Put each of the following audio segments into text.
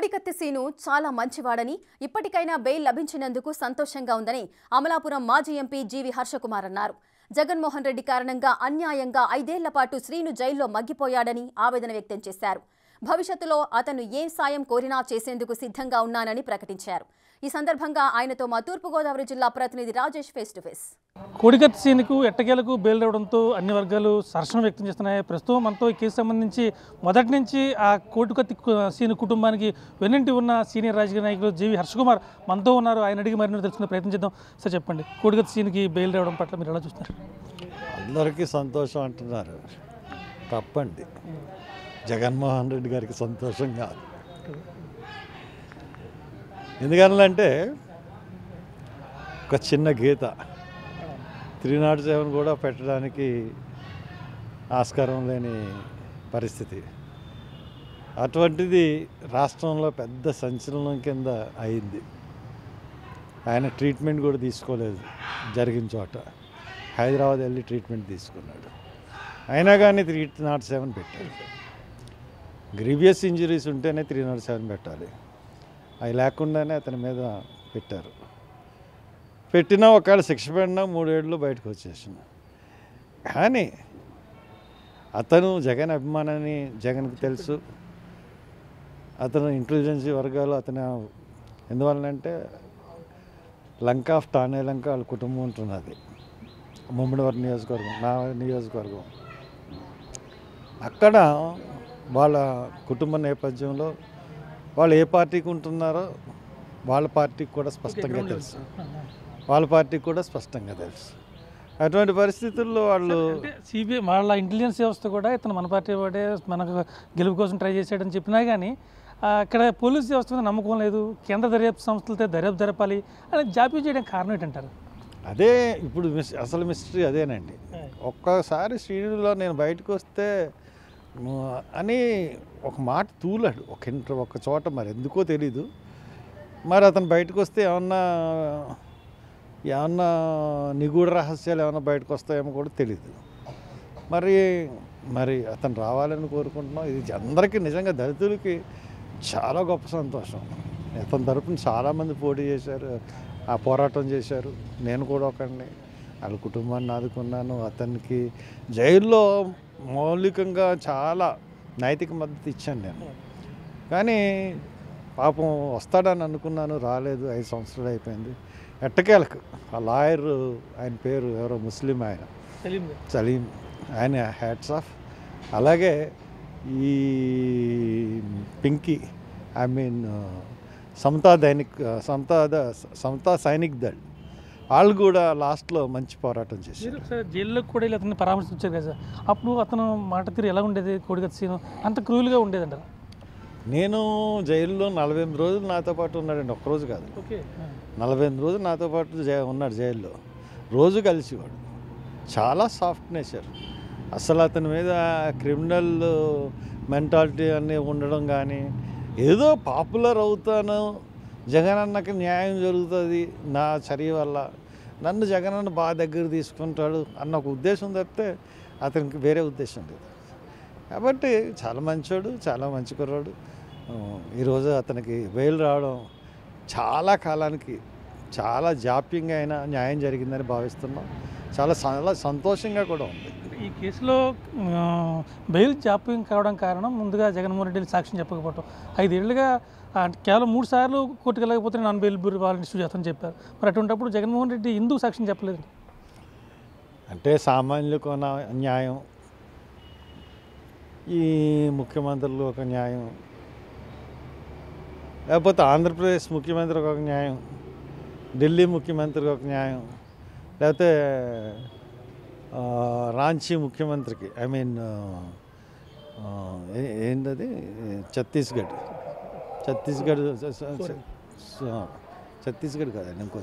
కోడికత్తి scene చాలా మంచివాడని ఇప్పటికైనా bail లభించినందుకు సంతోషంగా ఉందని అమలాపురం మాజీ ఎంపీ జీవి హర్షకుమార్ అన్నారు. జగన్మోహన్ రెడ్డి కారణంగా అన్యాయంగా 5 ఏళ్ల పాటు శ్రీను జైల్లో మగ్గిపోయాడని ఆవేదన వ్యక్తం చేశారు. భవిష్యత్తులో అతను ఏ సాయం కోరినా చేసేందుకు సిద్ధంగా ఉన్నానని ప్రకటించారు. ఈ సందర్భంగా ఆయనతో మా తూర్పుగోదావరి జిల్లా ప్రతినిధి రాజేష్ ఫేస్ టు ఫేస్. కోడికత్తి సీనుకు ఎట్టకేలకు బెయిల్ రావడంతో అన్ని వర్గాలు హర్షం వ్యక్తం చేస్తున్నాయి. ప్రస్తుతం మనతో ఈ కేసు సంబంధించి మొదటి నుంచి ఆ కోడికత్తి సీను కుటుంబానికి వెన్నంటి ఉన్న సీనియర్ రాజకీయ నాయకులు జీవి హర్షకుమార్ మనతో ఉన్నారు. ఆయన అడిగి మరిన్ని తెలుసుకునే ప్రయత్నం చేద్దాం. సార్ చెప్పండి, కోడికత్తి సీనుకి బెయిల్ రావడం పట్ల మీరు ఎలా చూస్తున్నారు? అందరికీ సంతోషం అంటున్నారు, తప్పండి. జగన్మోహన్ రెడ్డి గారికి సంతోషం కాదు. ఎందుకనంటే ఒక చిన్న గీత 307 కూడా పెట్టడానికి ఆస్కారం లేని పరిస్థితి. అటువంటిది రాష్ట్రంలో పెద్ద సంచలనం కింద అయింది. ఆయన ట్రీట్మెంట్ కూడా తీసుకోలేదు. జరిగిన చోట హైదరాబాద్ వెళ్ళి ట్రీట్మెంట్ తీసుకున్నాడు. అయినా కానీ 307 పెట్టారు. గ్రీవియస్ ఇంజరీస్ ఉంటేనే 307 పెట్టాలి. అవి లేకుండానే అతని మీద పెట్టారు. పెట్టినా ఒకవేళ శిక్ష పడినా 3 ఏళ్ళు బయటకు వచ్చేసాను. కానీ అతను జగన్ అభిమానాన్ని జగన్కి తెలుసు. అతను ఇంటెలిజెన్సీ వర్గాలు అతను ఎందువల్లంటే లంక ఆఫ్ టానే లంక వాళ్ళ కుటుంబం ఉంటున్నది. ముమ్మడివరం నియోజకవర్గం, నా నియోజకవర్గం. అక్కడ వాళ్ళ కుటుంబ నేపథ్యంలో వాళ్ళు ఏ పార్టీకి ఉంటున్నారో వాళ్ళ పార్టీకి కూడా స్పష్టంగా తెలుసు. వాళ్ళ పార్టీకి కూడా స్పష్టంగా తెలుసు. అటువంటి పరిస్థితుల్లో వాళ్ళు సిబిఐ వాళ్ళ ఇంటెలిజెన్స్ వ్యవస్థ కూడా ఇతను మన పార్టీ వాడే మనకు గెలుపు కోసం ట్రై చేసాడని చెప్పినా కానీ ఇక్కడ పోలీసు వ్యవస్థ మీద నమ్మకం లేదు. కేంద్ర దర్యాప్తు సంస్థలతో దర్యాప్తు జరపాలి అని జాప్యం చేయడం కారణం ఏంటంటారు? అదే ఇప్పుడు అసలు మిస్టరీ అదేనండి. ఒక్కసారి శ్రీనిలో నేను బయటకు వస్తే అని ఒక మాట తూలాడు ఒక చోట, మరి ఎందుకో తెలీదు. మరి అతను బయటకు వస్తే ఏమన్నా నిగూఢ రహస్యాలు ఏమన్నా బయటకు వస్తాయేమో కూడా తెలీదు. మరి అతను రావాలని కోరుకుంటున్నాం. ఇది అందరికీ నిజంగా దళితులకి చాలా గొప్ప సంతోషం. అతని తరపున చాలామంది పోటీ చేశారు, ఆ పోరాటం చేశారు. నేను కూడా ఒకడిని, వాళ్ళ కుటుంబాన్ని ఆదుకున్నాను. అతనికి జైల్లో మౌలికంగా చాలా నైతిక మద్దతు ఇచ్చాను నేను. కానీ పాపం వస్తాడని అనుకున్నాను, రాలేదు. 5 సంవత్సరాలు అయిపోయింది. ఎట్టకేలకు ఆ లాయర్, ఆయన పేరు ఎవరో ముస్లిం, ఆయన సలీం, ఆయన హ్యాట్స్ ఆఫ్. అలాగే ఈ పింకీ, ఐ మీన్ సమతా సైనిక్ దళ్, వాళ్ళు కూడా లాస్ట్లో మంచి పోరాటం చేశారు. జైల్లో కూడా అతన్ని పరామర్శించారు కదా సార్, అప్పుడు అతను మాట తీరు ఎలా ఉండేది? కోడికత్తి సీను అంత క్రూయల్గా ఉండేదంటారు? నేను జైల్లో 48 రోజులు నాతో పాటు ఉన్నాడండి. ఒక్కరోజు కాదు, 48 రోజులు నాతో పాటు ఉన్నాడు జైల్లో. రోజు కలిసివాడు. చాలా సాఫ్ట్ నేచర్. అసలు అతని మీద క్రిమినల్ మెంటాలిటీ అన్నీ ఉండడం కానీ, ఏదో పాపులర్ అవుతాను, జగనన్నకి న్యాయం జరుగుతుంది నా చర్య వల్ల, నన్ను జగనన్న బాగా దగ్గర తీసుకుంటాడు అన్న ఒక ఉద్దేశం తప్పితే అతనికి వేరే ఉద్దేశం లేదు. కాబట్టి చాలా మంచోడు, చాలా మంచి కుర్రాడు. ఈరోజు అతనికి బెయిల్ రావడం చాలా కాలానికి చాలా జాప్యంగా అయినా న్యాయం జరిగిందని భావిస్తున్నాం. చాలా సంతోషంగా కూడా ఉంది. ఈ కేసులో బెయిల్ జాప్యం కావడం కారణం ముందుగా జగన్మోహన్ రెడ్డి సాక్ష్యం చెప్పకపోవడం. 5 ఏళ్ళుగా కేవలం 3 సార్లు కోర్టుకు వెళ్ళకపోతే నాన్ బెయిల్ వాళ్ళని ఇష్యూ చేస్తానని చెప్పారు. మరి అటువంటిప్పుడు జగన్మోహన్ రెడ్డి ఎందుకు సాక్ష్యం చెప్పలేదు? అంటే సామాన్యులకు ఒక న్యాయం, ఈ ముఖ్యమంత్రులకు ఒక న్యాయం, లేకపోతే ఆంధ్రప్రదేశ్ ముఖ్యమంత్రికి ఒక న్యాయం, ఢిల్లీ ముఖ్యమంత్రికి ఒక న్యాయం, లేకపోతే రాంచీ ముఖ్యమంత్రికి, ఐ మీన్ ఏంటది ఛత్తీస్గఢ్ కాదండి, ఇంకో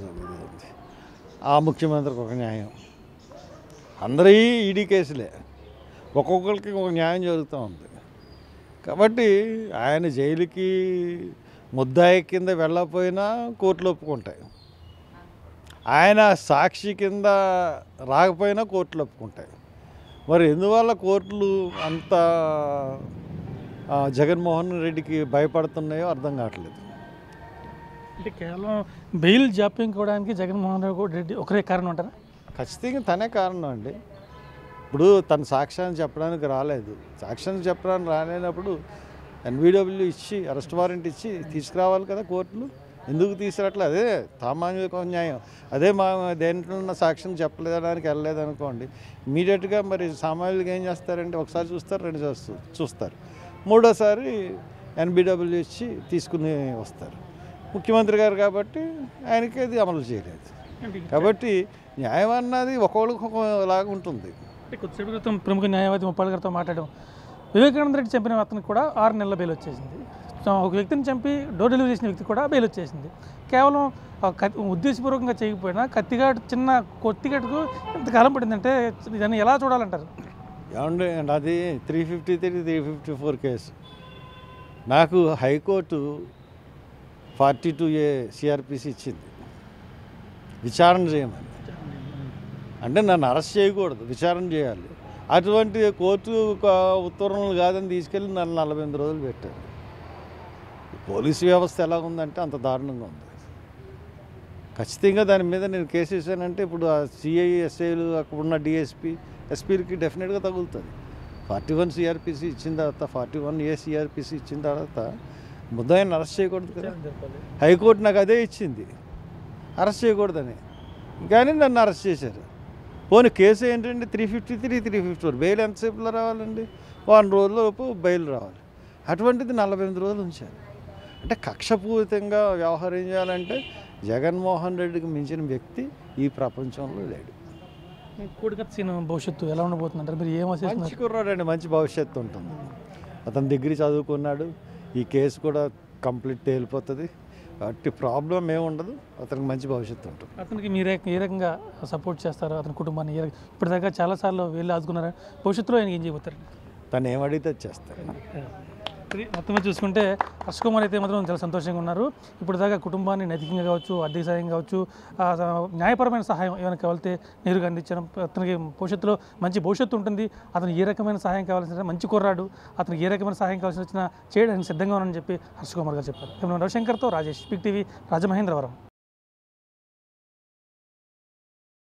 ఆ ముఖ్యమంత్రికి ఒక న్యాయం. అందరూ ఈడీ కేసులే, ఒక్కొక్కరికి ఒక న్యాయం జరుగుతూ ఉంది. కాబట్టి ఆయన జైలుకి ముద్దాయి కింద వెళ్ళకపోయినా కోర్టులు ఒప్పుకుంటాయి. ఆయన సాక్షి కింద రాకపోయినా కోర్టులు ఒప్పుకుంటాయి. మరి ఎందువల్ల కోర్టులు అంత జగన్మోహన్ రెడ్డికి భయపడుతున్నాయో అర్థం కావట్లేదు. అంటే కేవలం బెయిల్ జాప్యం కావడానికి జగన్మోహన్ రెడ్డి ఒకరే కారణం అంటారా? ఖచ్చితంగా తనే కారణం అండి. ఇప్పుడు తన సాక్ష్యాన్ని చెప్పడానికి రాలేదు. సాక్ష్యాన్ని చెప్పడానికి రాలేనప్పుడు ఎన్బిడబ్ల్యూ ఇచ్చి అరెస్ట్ వారెంట్ ఇచ్చి తీసుకురావాలి కదా కోర్టులు. ఎందుకు తీసుకురావట్లేదు? అదే సామాన్య న్యాయం. అదే మా దేంట్లో ఉన్న సాక్ష్యం చెప్పలేదడానికి వెళ్ళలేదు అనుకోండి, ఇమీడియట్గా మరి సామాన్యులుగా ఏం చేస్తారంటే ఒకసారి చూస్తారు, రెండు చూస్తారు, మూడోసారి ఎన్బిడబ్ల్యూ ఇచ్చి తీసుకుని వస్తారు. ముఖ్యమంత్రి గారు కాబట్టి ఆయనకి అది అమలు చేయలేదు. కాబట్టి న్యాయం అన్నది ఒక్కొక్కరికి ఒకలాగా ఉంటుంది. కొద్దిసేపు క్రితం ప్రముఖ న్యాయవాది ముప్పాళ్ళ గారితో మాట్లాడడం, వివేకానంద రెడ్డి చంపిన అతనికి కూడా 6 నెలల బెయిల్ వచ్చేసింది. ఒక వ్యక్తిని చంపి డోర్ డెలివరీ చేసిన వ్యక్తి కూడా బెయిల్ వచ్చేసింది. కేవలం ఉద్దేశపూర్వకంగా చేయకపోయినా చిన్న కొత్తిఘాటుకు ఇంతకాలం పడిందంటే దాన్ని ఎలా చూడాలంటారు? ఏమండి, అది 353, 354 కేసు. నాకు హైకోర్టు 42A సిఆర్పిసి ఇచ్చింది విచారణ చేయమని. అంటే నన్ను అరెస్ట్ చేయకూడదు, విచారణ చేయాలి. అటువంటి కోర్టు ఉత్తర్వులు కాదని తీసుకెళ్ళి నన్ను 48 రోజులు పెట్టారు. పోలీసు వ్యవస్థ ఎలా ఉందంటే అంత దారుణంగా ఉంది. ఖచ్చితంగా దాని మీద నేను కేసు వేసానంటే ఇప్పుడు ఆ సిఐ ఎస్ఐలు అక్కడ ఉన్న డిఎస్పీ ఎస్పీలకి డెఫినెట్గా తగులుతుంది. 41 సిఆర్పిసి ఇచ్చిన తర్వాత 41A సిఆర్పిసి ఇచ్చిన తర్వాత ముద్దాయిని అరెస్ట్ చేయకూడదు కదా. హైకోర్టు నాకు అదే ఇచ్చింది, అరెస్ట్ చేయకూడదని. కానీ నన్ను అరెస్ట్ చేశారు. పోనీ కేసు ఏంటంటే 353, 354. బెయిల్ ఎంతసేపులో రావాలండి? 1 రోజులలోపు బెయిల్ రావాలి. అటువంటిది 48 రోజులు ఉంచారు. అంటే కక్షపూరితంగా వ్యవహారం చేయాలంటే జగన్మోహన్ రెడ్డికి మించిన వ్యక్తి ఈ ప్రపంచంలో లేడు. కోడికత్తి సీన్ భవిష్యత్తు ఎలా ఉండబోతుందంటారు? మీరు ఏమవుతుంది? మంచి కుర్రాడు అండి, మంచి భవిష్యత్తు ఉంటుంది. అతను డిగ్రీ చదువుకున్నాడు. ఈ కేసు కూడా కంప్లీట్ తేలిపోతుంది. అట్టి ప్రాబ్లం ఏముండదు. అతనికి మంచి భవిష్యత్తు ఉంటుంది. అతనికి మీరు ఏ రకంగా సపోర్ట్ చేస్తారు? అతని కుటుంబాన్ని ఇప్పటిదాకా చాలాసార్లు వెళ్ళి ఆదుకున్నారు. భవిష్యత్తులో ఆయన ఏం చేయబోతారు? తను ఏమడిగితే చేస్తారు. మొత్తం మీద చూసుకుంటే హర్ష కుమార్ అయితే మాత్రం చాలా సంతోషంగా ఉన్నారు. ఇప్పుడు దాకా కుటుంబాన్ని నైతికంగా కావచ్చు, ఆర్థిక సహాయం కావచ్చు, న్యాయపరమైన సహాయం ఏమైనా కావాలితే నేరుగా అందించడం. అతనికి భవిష్యత్తులో మంచి భవిష్యత్తు ఉంటుంది. అతను ఏ రకమైన సహాయం కావాల్సిన మంచి కుర్రాడు, అతనికి ఏ రకమైన సహాయం కావాల్సి వచ్చినా చేయడానికి సిద్ధంగా ఉన్నానని చెప్పి హర్ష కుమార్ గారు చెప్పారు. రవిశంకర్తో రాజేష్, స్పీక్ టీవీ, రాజమహేంద్రవరం.